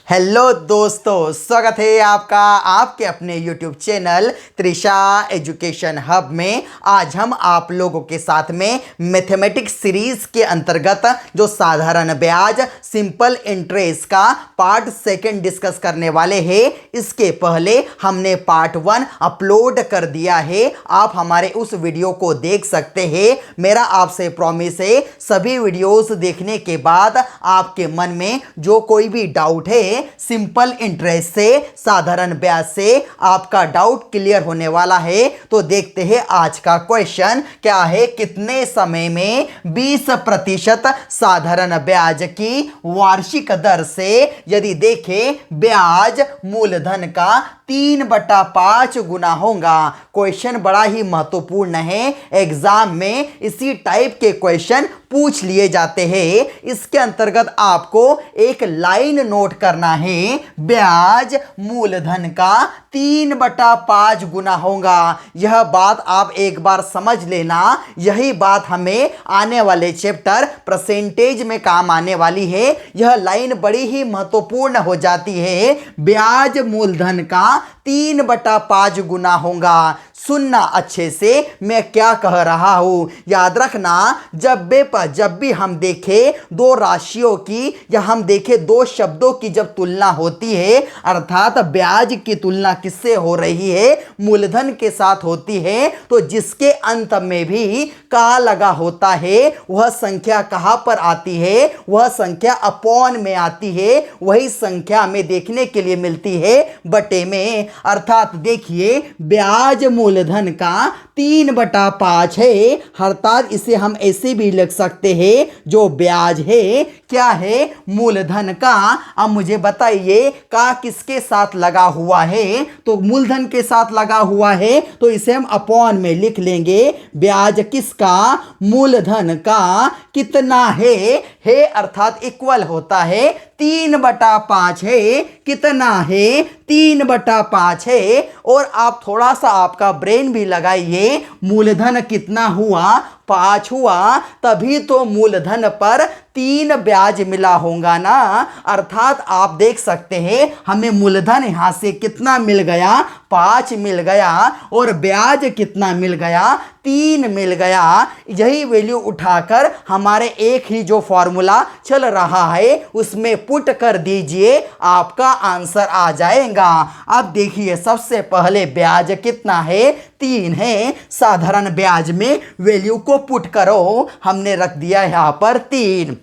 Hello दोस्तों, स्वागत है आपका आपके अपने YouTube channel Trisha education hub में। आज हम आप लोगों के साथ में मैथमेटिक्स सीरीज के अंतर्गत जो साधारण ब्याज सिंपल इंटरेस्ट का पार्ट सेकंड डिस्कस करने वाले हैं। इसके पहले हमने पार्ट 1 अपलोड कर दिया है, आप हमारे उस वीडियो को देख सकते हैं। मेरा आपसे प्रॉमिस है, सभी वीडियोस देखने के बाद आपके मन में जो कोई भी डाउट है सिंपल इंटरेस्ट से, साधारण ब्याज से, आपका डाउट क्लियर होने वाला है। तो देखते हैं आज का क्वेश्चन क्या है। कितने समय में 20% साधारण ब्याज की वार्षिक दर से यदि देखें ब्याज मूलधन का 3/5 गुना होगा। क्वेश्चन बड़ा ही महत्वपूर्ण है, एग्जाम में इसी टाइप के क्वेश्चन पूछ लिए जाते हैं। इसके अंतर्गत आपको एक लाइन नोट करना है, ब्याज मूलधन का 3/5 गुना होगा। यह बात आप एक बार समझ लेना, यही बात हमें आने वाले चैप्टर परसेंटेज में काम आने वाली है। यह लाइन बड़ी ही महत्वपूर्ण हो जाती है, ब्याज मूलधन का 3/5 गुना होगा। सुनना अच्छे से, मैं क्या कह रहा हूं, याद रखना। जब भी हम देखें दो राशियों की या हम देखें दो शब्दों की जब तुलना होती है, अर्थात ब्याज की तुलना किससे हो रही है, मूलधन के साथ होती है, तो जिसके अंत में भी का लगा होता है वह संख्या कहां पर आती है, वह संख्या अपॉन में आती है। वही संख्या में देखने के लिए मिलती है बटे में। अर्थात देखिए ब्याज मूलधन का 3/5 है, अर्थात इसे हम ऐसे भी लिख सकते हैं, जो ब्याज है क्या है, मूलधन का। अब मुझे बताइए का किसके साथ लगा हुआ है, तो मूलधन के साथ लगा हुआ है, तो इसे हम अपॉन में लिख लेंगे। ब्याज किसका, मूलधन का कितना है अर्थात इक्वल होता है 3/5 है। कितना है, 3/5 है। और आप थोड़ा सा आपका ब्रेन भी लगाइए, मूलधन कितना हुआ, 5 हुआ, तभी तो मूलधन पर 3 ब्याज मिला होगा ना। अर्थात आप देख सकते हैं हमें मूलधन यहां से कितना मिल गया, 5 मिल गया, और ब्याज कितना मिल गया, 3 मिल गया। यही वैल्यू उठाकर हमारे एक ही जो फॉर्मूला चल रहा है उसमें पुट कर दीजिए, आपका आंसर आ जाएगा। अब देखिए सबसे पहले ब्याज कितना है, 3 है। साधारण ब्याज में वैल्यू को पुट करो, हमने रख दिया यहां पर 3।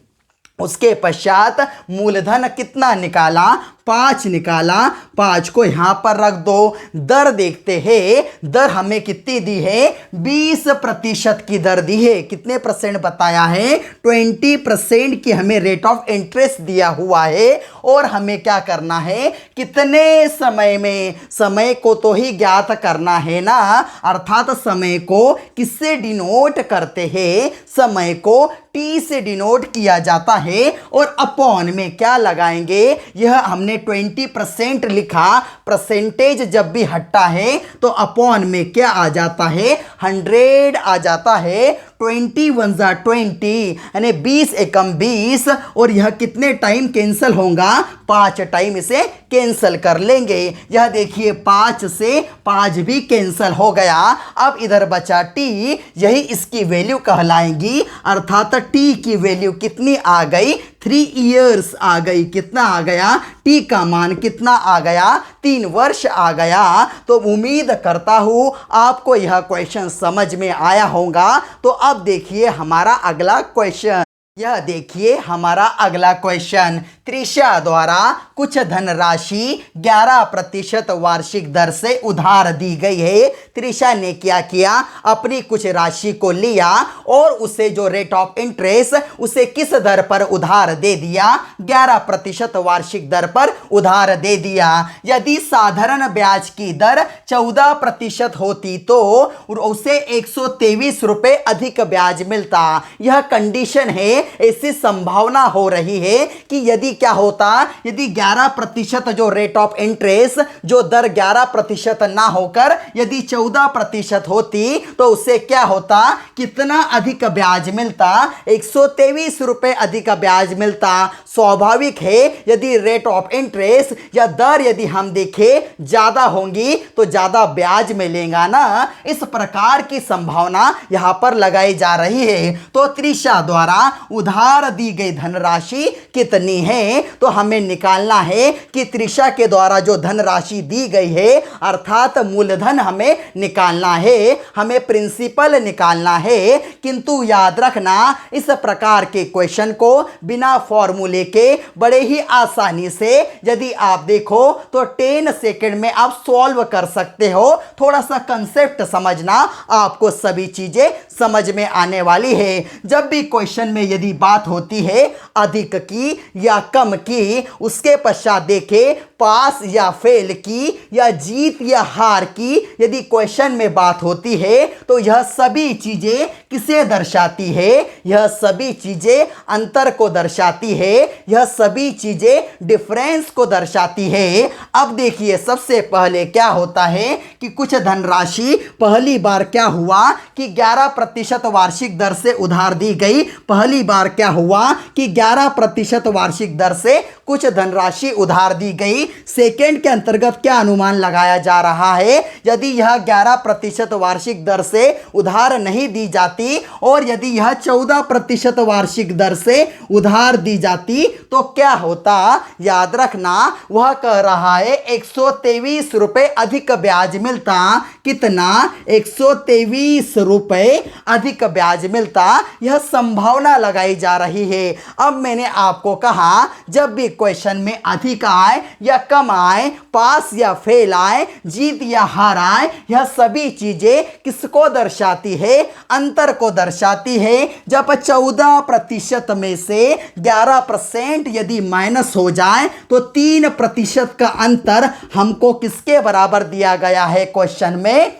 उसके पश्चात मूलधन कितना निकाला, 5 निकाला, 5 को यहां पर रख दो। दर देखते हैं, दर हमें कितनी दी है, 20% की दर दी है। कितने परसेंट बताया है, 20% की हमें रेट ऑफ इंटरेस्ट दिया हुआ है। और हमें क्या करना है, कितने समय में, समय को तो ही ज्ञात करना है ना। अर्थात समय को किससे डिनोट करते हैं, समय को टी से डिनोट किया जाता है। और अपॉन में क्या लगाएंगे, यह हमने 20% लिखा, परसेंटेज जब भी हटता है तो अपॉन में क्या आ जाता है, 100 आ जाता है। 21 जा 20 यानी 20 एकम 20, और यह कितने टाइम कैंसिल होगा, 5 टाइम इसे कैंसिल कर लेंगे। यह देखिए 5 से 5 भी कैंसिल हो गया। अब इधर बचा टी, यही इसकी वैल्यू कहलाएगी। अर्थात टी की वैल्यू कितनी आ गई, 3 इयर्स आ गई। कितना आ गया, टी का मान कितना आ गया, 3 वर्ष आ गया। तो उम्मीद करता हूं आपको यह क्वेश्चन समझ में आया होगा। तो अब देखिए हमारा अगला क्वेश्चन, यह देखिए हमारा अगला क्वेश्चन। त्रिशा द्वारा कुछ धनराशि 11% वार्षिक दर से उधार दी गई है। त्रिशा ने क्या किया, अपनी कुछ राशि को लिया और उसे जो रेट ऑफ इंटरेस्ट उसे किस दर पर उधार दे दिया, 11% वार्षिक दर पर उधार दे दिया। यदि साधारण ब्याज की दर 14% होती तो उसे 123 रुपए अधिक ब्याज मिलता। यह कंडीशन है ऐसी संभावना हो रही है कि यदि क्या होता, यदि 11% जो रेट ऑफ इंटरेस्ट, जो दर 11% ना होकर यदि 14% होती तो उससे क्या होता, कितना अधिक ब्याज मिलता, 123 रुपए अधिक ब्याज मिलता। स्वाभाविक है यदि रेट ऑफ इंटरेस्ट या दर यदि हम देखें ज्यादा होंगी तो ज्यादा ब्याज मिलेगा ना। इस प्रकार की संभावना यहां पर लगाई जा रही है। तो त्रिशा द्वारा उधार दी गई धनराशि कितनी है, तो हमें निकालना है कि त्रिशा के द्वारा जो धनराशि दी गई है अर्थात मूलधन हमें निकालना है, हमें प्रिंसिपल निकालना है। किंतु याद रखना इस प्रकार के क्वेश्चन को बिना फॉर्मूले के बड़े ही आसानी से यदि आप देखो तो 10 सेकंड में आप सॉल्व कर सकते हो। थोड़ा सा कंसेप्ट समझना, आपको सभी चीजें समझ में आने वाली है। जब भी क्वेश्चन में यदि बात होती है अधिक की या कम की, उसके पश्चात देखे पास या फेल की या जीत या हार की यदि क्वेश्चन में बात होती है तो यह सभी चीजें किसे दर्शाती है, यह सभी चीजें अंतर को दर्शाती है, यह सभी चीजें डिफरेंस को दर्शाती है। अब देखिए सबसे पहले क्या होता है कि कुछ धनराशि पहली बार क्या हुआ कि 11% वार्षिक दर से उधार दी गई। पहली बार क्या हुआ कि 11% वार्षिक दर से कुछ धनराशि उधार दी गई। सेकेंड के अंतर्गत क्या अनुमान लगाया जा रहा है, यदि यह 11% वार्षिक दर से उधार नहीं दी जाती और यदि यह 14% वार्षिक दर से उधार दी जाती तो क्या होता, याद रखना वह कह रहा है 123 रुपए अधिक ब्याज मिलता। कितना, 123 रुपए अधिक ब्याज मिलता। यह संभावना लगाई जा रही है। अब मैंने आपको कहा जब भी क्वेश्चन में अधिक आए या कम आए, पास या फेल आए, जीत या हार आए, यह सभी चीजें किसको दर्शाती है, अंतर को दर्शाती है। जब 14% में से 11% यदि माइनस हो जाए तो 3% का अंतर हमको किसके बराबर दिया गया है, क्वेश्चन में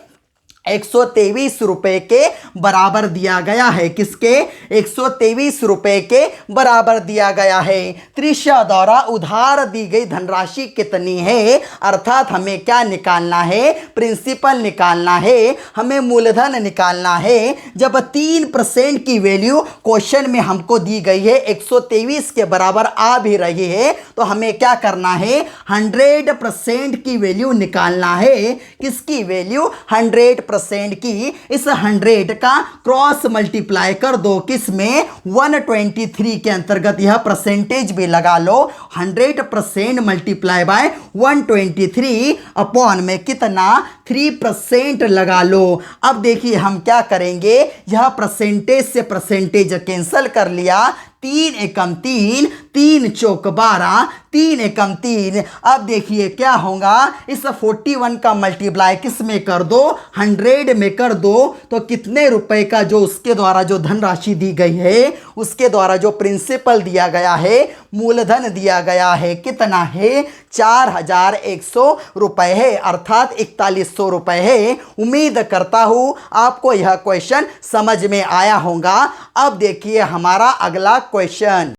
123 रुपए के बराबर दिया गया है। किसके, 123 रुपए के बराबर दिया गया है। त्रिशा द्वारा उधार दी गई धनराशि कितनी है, अर्थात हमें क्या निकालना है, प्रिंसिपल निकालना है, हमें मूलधन निकालना है। जब 3% की वैल्यू क्वेश्चन में हमको दी गई है, 123 के बराबर आ भी रही है, तो हमें क्या करना है, 100% की वैल्यू निकालना है। किसकी वैल्यू, 100% की। इस 100 का क्रॉस मल्टीप्लाई कर दो किसमें, 123 के अंतर्गत यह परसेंटेज भी लगा लो। 100% मल्टीप्लाई बाय 123 अपॉन में कितना, 3% लगा लो। अब देखिए हम क्या करेंगे, यह परसेंटेज से परसेंटेज कैंसिल कर लिया, 3 एकम 3, 3 चौक 12, 3 एकम 3। अब देखिए क्या होगा, इस 41 का मल्टीप्लाई किस में कर दो, 100 में कर दो, तो कितने रुपए का जो उसके द्वारा जो धनराशि दी गई है, उसके द्वारा जो प्रिंसिपल दिया गया है, मूलधन दिया गया है, कितना है, 4100 रुपए है, अर्थात 4100 रुपए है। उम्मीद करता हूं आपको यह क्वेश्चन समझ में आया होगा। अब देखिए हमारा अगला क्वेश्चन,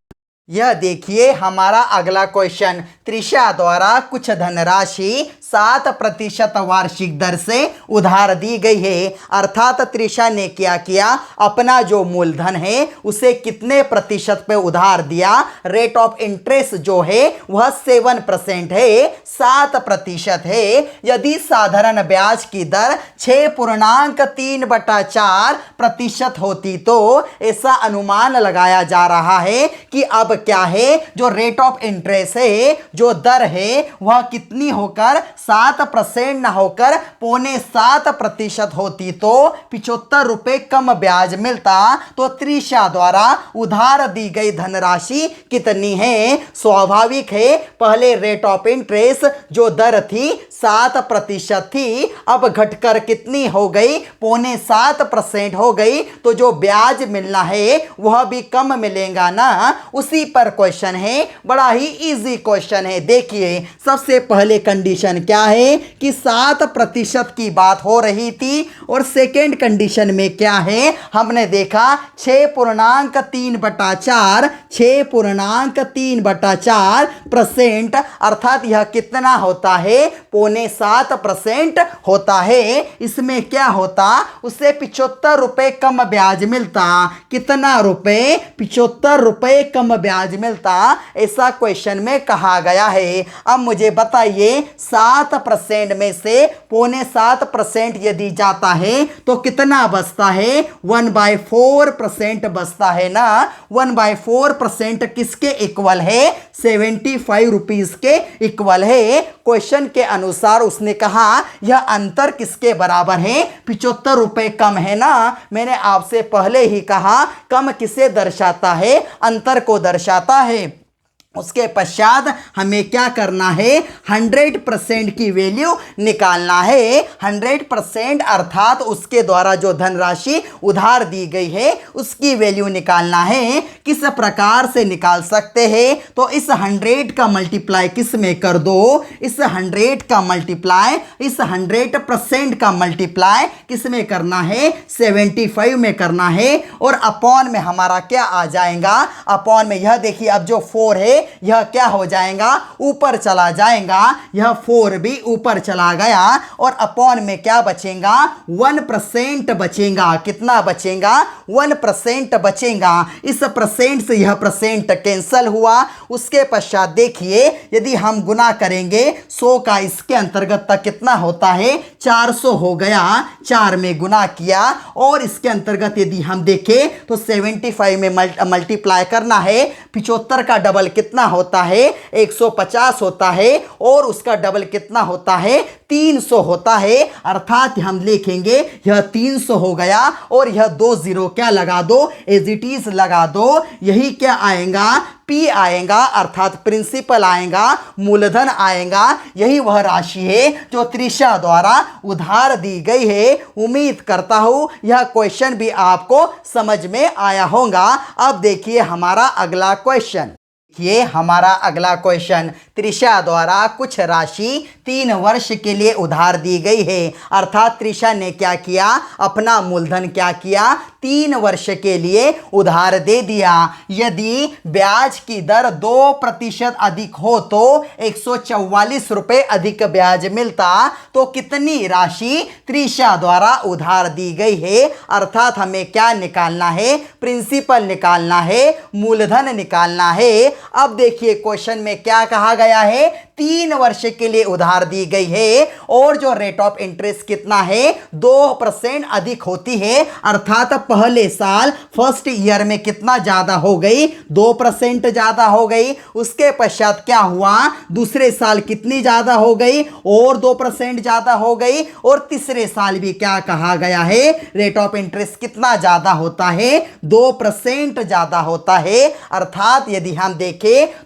यह देखिए हमारा अगला क्वेश्चन, त्रिशा द्वारा कुछ धनराशि 7% वार्षिक दर से उधार दी गई है। अर्थात त्रिशा ने क्या किया, अपना जो मूलधन है उसे कितने प्रतिशत पे उधार दिया, रेट ऑफ इंटरेस्ट जो है वह 7% है, 7% है। यदि साधारण ब्याज की दर 6.3/4% होती तो ऐसा अनुमान लगाया जा रहा है कि अब क्या है, जो रेट ऑफ इंटरेस्ट है, जो दर है वह कितनी होकर 7% न होकर 6.25% होती तो 75 रुपए कम ब्याज मिलता। तो त्रिशा द्वारा उधार दी गई धनराशि कितनी है, स्वाभाविक है पहले रेट ऑफ इंटरेस्ट जो दर थी 7% थी, अब घटकर कितनी हो गई, 6.25% हो गई, तो जो ब्याज मिलना है वह भी कम मिलेगा ना। उसी पर क्वेश्चन है, बड़ा ही इजी क्वेश्चन है। देखिए सबसे पहले कंडीशन क्या है कि 7% की बात हो रही थी, और सेकेंड कंडीशन में क्या है हमने देखा 6.3/4, 6.3/4%, अर्थात यह कितना होता है 0.75% होता है। इसमें क्या होता, उससे 75 रुपए कम ब्याज मिलता। कितना रुपए, 75 रुपए कम ब्याज मिलता, ऐसा क्वेश्चन में कहा गया है। अब मुझे बताइए 7% में से 0.75% यदि जाता है तो कितना बचता है, 1/4% बचता है ना। 1/4% किसके इक्वल है, 75 रुपीज के इक्वल है। क्वेश्चन के अनुसार उसने कहा यह अंतर किसके बराबर है, 75 रुपए कम है ना। मैंने आपसे पहले ही कहा कम किसे दर्शाता है, अंतर को दर्शाता है। उसके पश्चात हमें क्या करना है, 100% की वैल्यू निकालना है। 100% अर्थात उसके द्वारा जो धनराशि उधार दी गई है उसकी वैल्यू निकालना है। किस प्रकार से निकाल सकते हैं, तो इस 100 का मल्टीप्लाई किस में कर दो, इस 100 का मल्टीप्लाई, इस 100% का मल्टीप्लाई किस में करना है, 75 में करना है। और अपॉन में हमारा क्या आ जाएगा, अपॉन में यह देखिए अब जो 4 है यह क्या हो जाएगा, ऊपर चला जाएगा, यह 4 भी ऊपर चला गया, और अपॉन में क्या बचेगा, 1% बचेगा। कितना बचेगा, 1% बचेगा। इस परसेंट से यह परसेंट कैंसल हुआ। उसके पश्चात देखिए यदि हम गुना करेंगे 100 का इसके अंतर्गत तक कितना होता है, 400 हो गया, 4 में गुना किया। और इसके अंतर्गत यदि हम देखें तो 75 में मल्टीप्लाई करना है, 75 का डबल कितना होता है, 150 होता है, और उसका डबल कितना होता है, 300 होता है। अर्थात हम लिखेंगे यह 300 हो गया, और यह 2 0 क्या लगा दो, एज इट इज लगा दो। यही क्या आएगा, पी आएगा, अर्थात प्रिंसिपल आएगा, मूलधन आएगा। यही वह राशि है जो त्रिशा द्वारा उधार दी गई है। उम्मीद करता हूं यह क्वेश्चन भी आपको समझ में आया होगा। अब देखिए हमारा अगला क्वेश्चन, ये हमारा अगला क्वेश्चन, त्रिशा द्वारा कुछ राशि 3 वर्ष के लिए उधार दी गई है। अर्थात त्रिशा ने क्या किया, अपना मूलधन क्या किया, 3 वर्ष के लिए उधार दे दिया। यदि ब्याज की दर 2% अधिक हो तो 144 रुपए अधिक ब्याज मिलता। तो कितनी राशि त्रिशा द्वारा उधार दी गई है, अर्थात हमें क्या निकालना है, प्रिंसिपल निकालना है, मूलधन निकालना है। अब देखिए क्वेश्चन में क्या कहा गया है, 3 वर्ष के लिए उधार दी गई है, और जो रेट ऑफ इंटरेस्ट कितना है, 2% अधिक होती है। अर्थात पहले साल फर्स्ट ईयर में कितना ज्यादा हो गई, 2% ज्यादा हो गई। उसके पश्चात क्या हुआ, दूसरे साल कितनी ज्यादा हो गई, और 2% ज्यादा हो गई। और तीसरे साल भी क्या कहा गया है, रेट ऑफ इंटरेस्ट कितना ज्यादा होता है, 2% ज्यादा होता है। अर्थात यदि हम देखें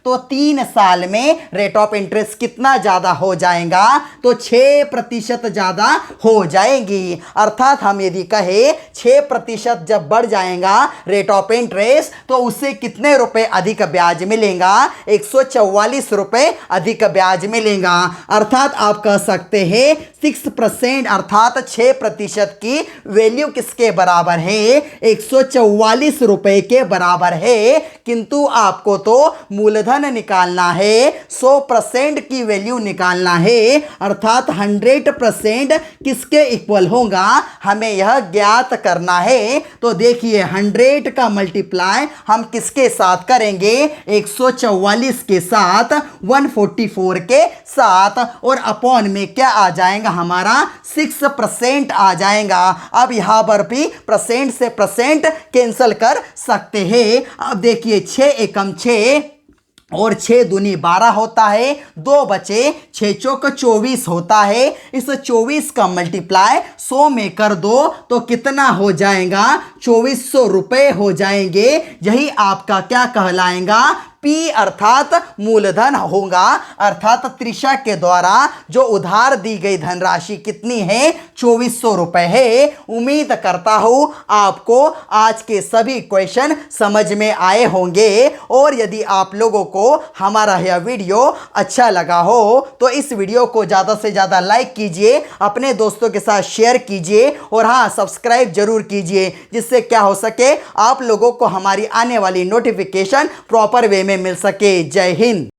तो 3 साल में रेट ऑफ इंटरेस्ट कितना ज्यादा हो जाएगा, तो 6% ज्यादा हो जाएगी। अर्थात हम यदि कहे 6% जब बढ़ जाएगा रेट ऑफ इंटरेस्ट, तो उससे कितने रुपए अधिक ब्याज मिलेगा, 144 रुपए अधिक ब्याज मिलेगा। अर्थात आप कह सकते हैं 6%, अर्थात 6% की वैल्यू किसके बराबर है, 144 रुपए के बराबर है। किंतु आपको तो मूलधन निकालना है, 100% की वैल्यू निकालना है। अर्थात 100% किसके इक्वल होगा, हमें यह ज्ञात करना है। तो देखिए 100 का मल्टीप्लाई हम किसके साथ करेंगे, 144 के साथ, 144 के साथ, और अपॉन में क्या आ जाएगा हमारा, 6% आ जाएगा। अब यहां पर भी परसेंट से परसेंट कैंसिल कर सकते हैं। अब देखिए 6 एकम 6 और 6 दूनी 12 होता है, 2 बचे, 6 चौक 24 होता है। इस 24 का मल्टीप्लाई 100 में कर दो तो कितना हो जाएगा, 2400 रुपए हो जाएंगे। यही आपका क्या कहलाएगा, पी अर्थात मूलधन होगा, अर्थात त्रिशा के द्वारा जो उधार दी गई धनराशि कितनी है, 2400 रुपए है। उम्मीद करता हूं आपको आज के सभी क्वेश्चन समझ में आए होंगे। और यदि आप लोगों को हमारा यह वीडियो अच्छा लगा हो तो इस वीडियो को ज़्यादा से ज़्यादा लाइक कीजिए, अपने दोस्तों के साथ शेयर कीजिए और हाँ, सब्सक्राइब जरूर कीजिए, जिससे क्या हो सके आप लोगों को हमारी आने वाली नोटिफिकेशन प्रॉपर वे में मिल सके। जय हिंद।